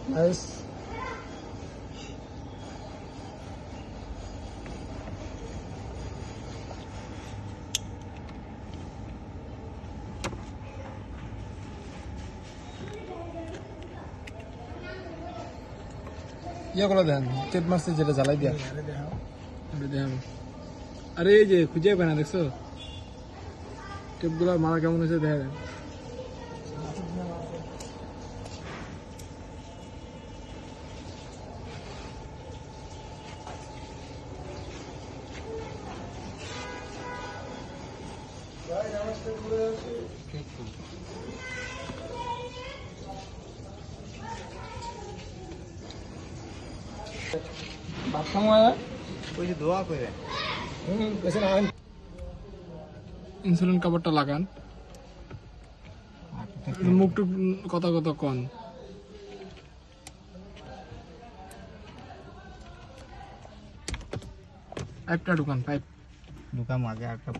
Nice. ইয়েগুলো দেন tape মারছে যেটা জ্বালাই দিয়া দেখাবো। আরে এই যে খুঁজে পায় না দেখছো টেপগুলো মারা কেমন হয়েছে দেখা যায়। ভাত খাওয়া ওই যে দোয়া করে ইনসুলিন কাভারটা লাগান মুখটুক কথা কথা কন পাইপটা ঢুকান পাইপ ঢুকাম আগে একটা